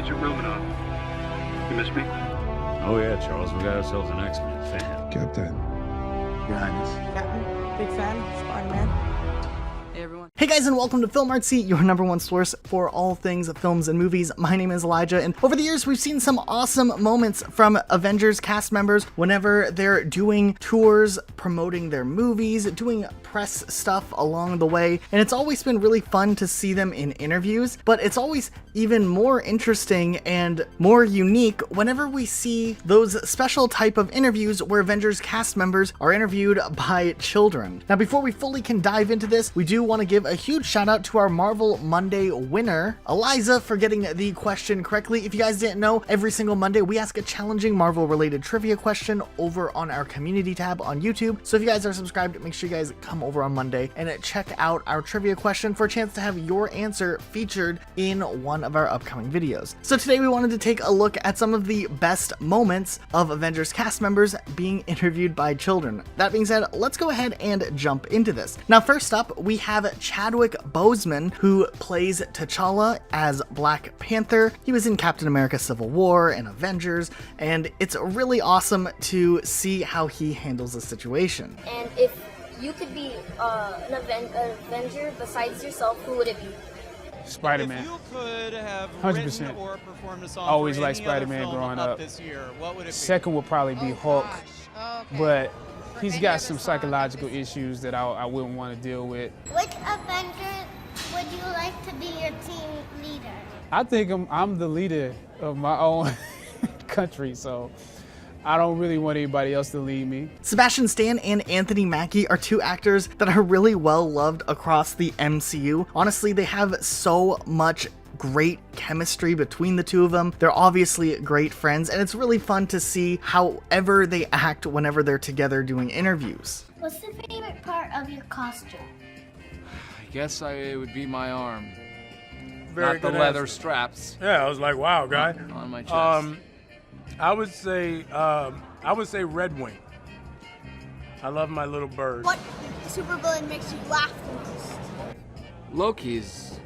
Agent Romanoff. You miss me? Oh yeah, Charles, we got ourselves an X-Men fan. Captain. Your Highness. Captain, big fan, SpiderMan. Hey everyone. Hey guys, and welcome to Film Artsy, your #1 source for all things films and movies. My name is Elijah, and over the years we've seen some awesome moments from Avengers cast members whenever they're doing tours, promoting their movies, doing press stuff along the way, and it's always been really fun to see them in interviews, but it's always even more interesting and more unique whenever we see those special type of interviews where Avengers cast members are interviewed by children. Now, before we fully can dive into this, we do want to give a huge shout out to our Marvel Monday winner, Eliza, for getting the question correctly. If you guys didn't know, every single Monday we ask a challenging Marvel related trivia question over on our community tab on YouTube. So if you guys are subscribed, make sure you guys come over on Monday and check out our trivia question for a chance to have your answer featured in one of our upcoming videos. So today we wanted to take a look at some of the best moments of Avengers cast members being interviewed by children. That being said, let's go ahead and jump into this. Now, first up, we have Chadwick Boseman, who plays T'Challa as Black Panther. He was in Captain America Civil War and Avengers, and it's really awesome to see how he handles the situation. And if you could be an Avenger besides yourself, who would it be? SpiderMan. If you could have 100%. written or performed a song Always for liked any other SpiderMan film growing up up. this year, what would it be? Second would probably be Hulk, Okay. but he's any got other some song psychological up this issues that I wouldn't want to deal with. Which Avenger would you like to be your team leader? I think I'm the leader of my own country, so I don't really want anybody else to lead me. Sebastian Stan and Anthony Mackie are two actors that are really well loved across the MCU. Honestly, they have so much great chemistry between the two of them. They're obviously great friends, and it's really fun to see however they act whenever they're together doing interviews. What's the favorite part of your costume? I guess it would be my arm. Very Not the good leather answer. straps Yeah, I was like, wow, guy. on my chest. I would say Red Wing. I love my little bird. What supervillain makes you laugh the most?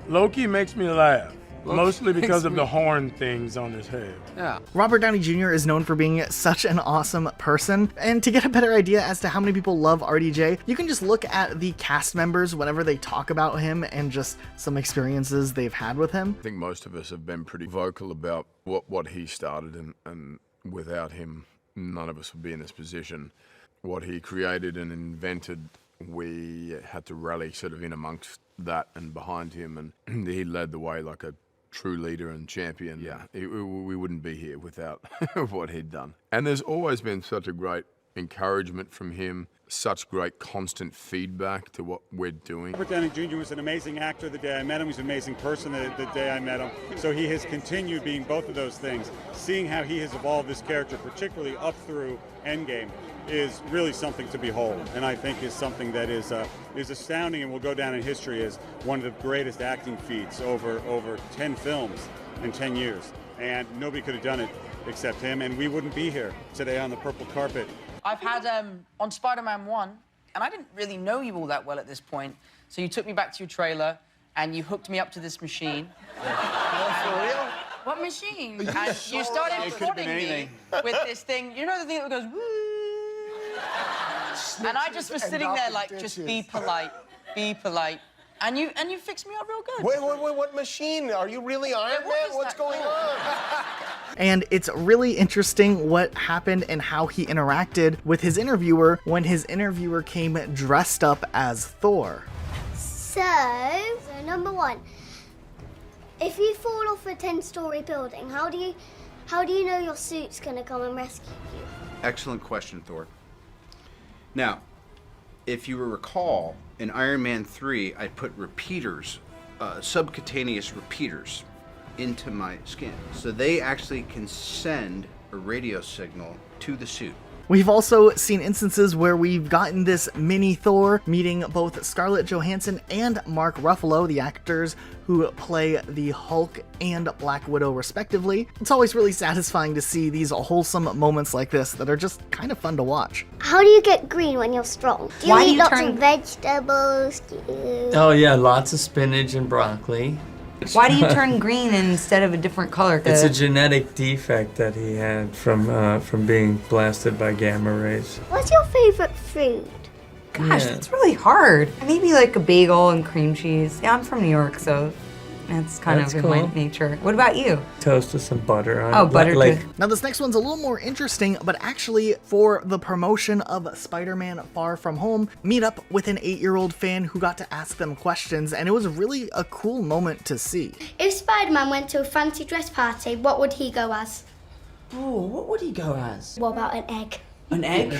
Loki makes me laugh, Loki mostly because makes of me- the horn things on his head. Yeah. Robert Downey Jr. is known for being such an awesome person, and to get a better idea as to how many people love RDJ, you can just look at the cast members whenever they talk about him and just some experiences they've had with him. I think most of us have been pretty vocal about what he started, and without him, none of us would be in this position. What he created and invented, we had to rally sort of in amongst that and behind him, and he led the way like a true leader and champion. Yeah, we wouldn't be here without what he'd done. And there's always been such a great encouragement from him, such great constant feedback to what we're doing. Robert Downey Jr. was an amazing actor the day I met him. He's an amazing person the day I met him. So he has continued being both of those things. Seeing how he has evolved this character, particularly up through Endgame, is really something to behold, and I think is something that is astounding and will go down in history as one of the greatest acting feats over 10 films in 10 years. And nobody could have done it except him, and we wouldn't be here today on the purple carpet. I've had on Spider-Man 1, and I didn't really know you all that well at this point, so you took me back to your trailer and you hooked me up to this machine. For real? What machine? And you started prodding me with this thing. You know the thing that goes woo? And I just was sitting there like, just be polite, be polite. And you fixed me up real good. Wait, what machine? Are you really Iron Man? What's going on? And it's really interesting what happened and how he interacted with his interviewer when his interviewer came dressed up as Thor. So number one, if you fall off a 10-story building, how do you know your suit's gonna come and rescue you? Excellent question, Thor. Now, if you recall, in Iron Man 3, I put repeaters, subcutaneous repeaters, into my skin. So they actually can send a radio signal to the suit. We've also seen instances where we've gotten this mini Thor meeting both Scarlett Johansson and Mark Ruffalo, the actors who play the Hulk and Black Widow respectively. It's always really satisfying to see these wholesome moments like this that are just kind of fun to watch. How do you get green when you're strong? Do you eat lots of vegetables? Oh yeah, lots of spinach and broccoli. Why do you turn green instead of a different color? It's a genetic defect that he had from being blasted by gamma rays. What's your favorite food? Gosh, that's really hard. Maybe like a bagel and cream cheese. Yeah, I'm from New York, so that's kind of in my nature. What about you? Toast with some butter on it. Oh, butter too. Now this next one's a little more interesting, but actually for the promotion of Spider-Man Far From Home, meet up with an 8-year-old fan who got to ask them questions, and it was really a cool moment to see. If Spider-Man went to a fancy dress party, what would he go as? Oh, what would he go as? What about an egg? An egg?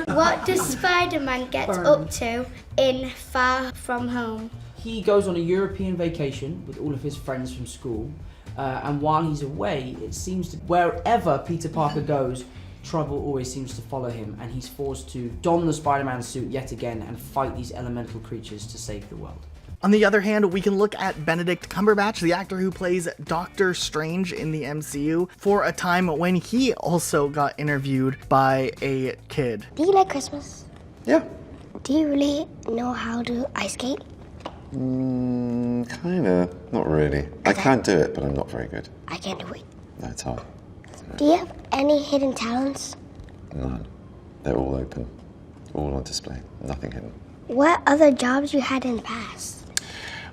What does Spider-Man get up to in Far From Home? He goes on a European vacation with all of his friends from school, and while he's away, it seems to wherever Peter Parker goes, trouble always seems to follow him, and he's forced to don the Spider-Man suit yet again and fight these elemental creatures to save the world. On the other hand, we can look at Benedict Cumberbatch, the actor who plays Doctor Strange in the MCU, for a time when he also got interviewed by a kid. Do you like Christmas? Yeah. Do you really know how to ice skate? Kinda. Not really. I can do it, but I'm not very good. I can't do it. No, it's hard. Do you have any hidden talents? None. They're all open. All on display. Nothing hidden. What other jobs you had in the past?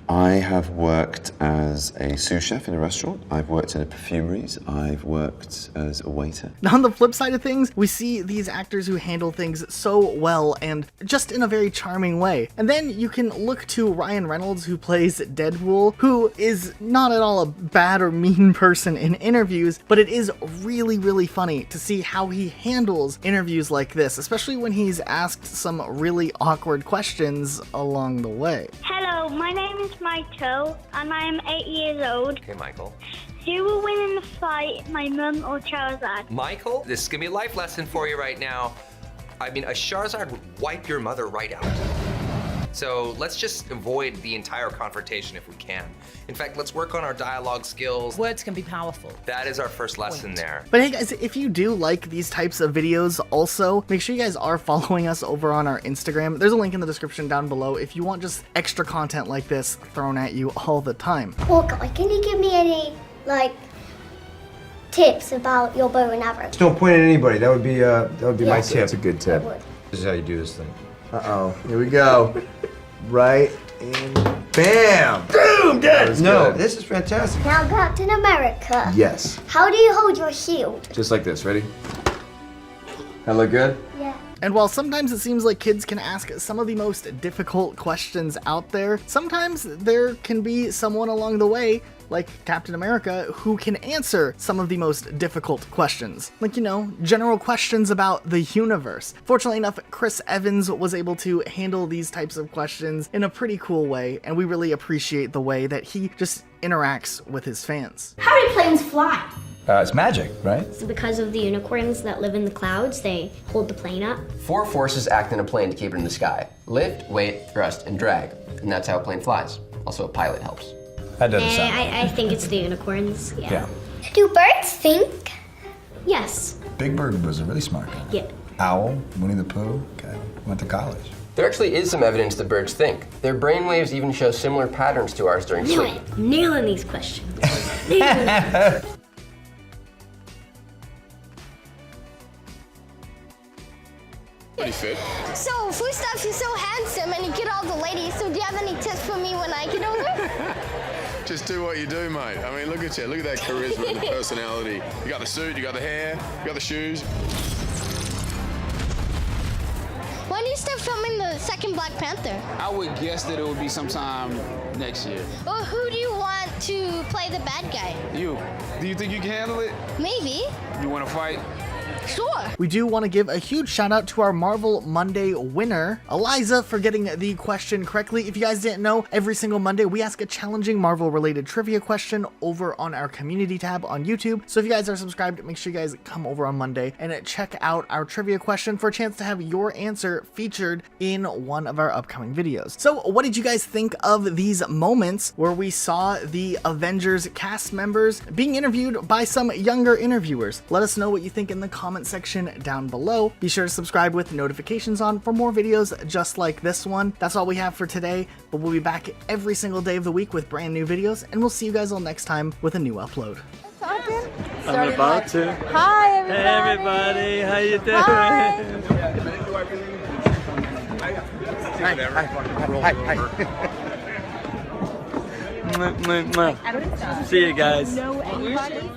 I have worked as a sous chef in a restaurant. I've worked in a perfumeries. I've worked as a waiter. Now, on the flip side of things, we see these actors who handle things so well and just in a very charming way. And then you can look to Ryan Reynolds, who plays Deadpool, who is not at all a bad or mean person in interviews, but it is really, really funny to see how he handles interviews like this, especially when he's asked some really awkward questions along the way. Hello, my name is Michael, and I am 8 years old. Okay, Michael. Who will win in the fight, my mum or Charizard? Michael, this is gonna be a life lesson for you right now. I mean, a Charizard would wipe your mother right out. So let's just avoid the entire confrontation if we can. In fact, let's work on our dialogue skills. Words can be powerful. That is our first lesson there. But hey guys, if you do like these types of videos also, make sure you guys are following us over on our Instagram. There's a link in the description down below if you want just extra content like this thrown at you all the time. Oh God, can you give me any, like, tips about your bow and arrow? Just don't point at anybody. That would be my tip. That's a good tip. This is how you do this thing. Uh-oh. Here we go. Right in. Bam! Boom! Dead! No, this is fantastic. Now, Captain America. Yes. How do you hold your shield? Just like this. Ready? That look good? Yeah. And while sometimes it seems like kids can ask some of the most difficult questions out there, sometimes there can be someone along the way, like Captain America, who can answer some of the most difficult questions. Like, you know, general questions about the universe. Fortunately enough, Chris Evans was able to handle these types of questions in a pretty cool way, and we really appreciate the way that he just interacts with his fans. How do planes fly? It's magic, right? It's because of the unicorns that live in the clouds. They hold the plane up. 4 forces act in a plane to keep it in the sky. Lift, weight, thrust, and drag. And that's how a plane flies. Also, a pilot helps. That doesn't sound I think it's the unicorns, Yeah. Do birds think? Yes. Big Bird was a really smart guy. Yeah. Owl, Winnie the Pooh, okay, went to college. There actually is some evidence that birds think. Their brainwaves even show similar patterns to ours during Knew sleep. it. Nailing these questions. Pretty fit. So, first off, you're so handsome and you get all the ladies, so do you have any tips for me when I get older? Just do what you do, mate. I mean, look at you. Look at that charisma and the personality. You got the suit, you got the hair, you got the shoes. When do you start filming the second Black Panther? I would guess that it would be sometime next year. Well, who do you want to play the bad guy? You. Do you think you can handle it? Maybe. You want to fight? Sure. We do want to give a huge shout out to our Marvel Monday winner, Eliza, for getting the question correctly. If you guys didn't know, every single Monday we ask a challenging Marvel related trivia question over on our community tab on YouTube. So if you guys are subscribed, make sure you guys come over on Monday and check out our trivia question for a chance to have your answer featured in one of our upcoming videos. So what did you guys think of these moments where we saw the Avengers cast members being interviewed by some younger interviewers? Let us know what you think in the comments comment section down below. Be sure to subscribe with notifications on for more videos just like this one. That's all we have for today, but we'll be back every single day of the week with brand new videos, and we'll see you guys all next time with a new upload. I'm about to. Hi, everybody. Hey, everybody. How you doing? Hi. See you guys. Know anybody?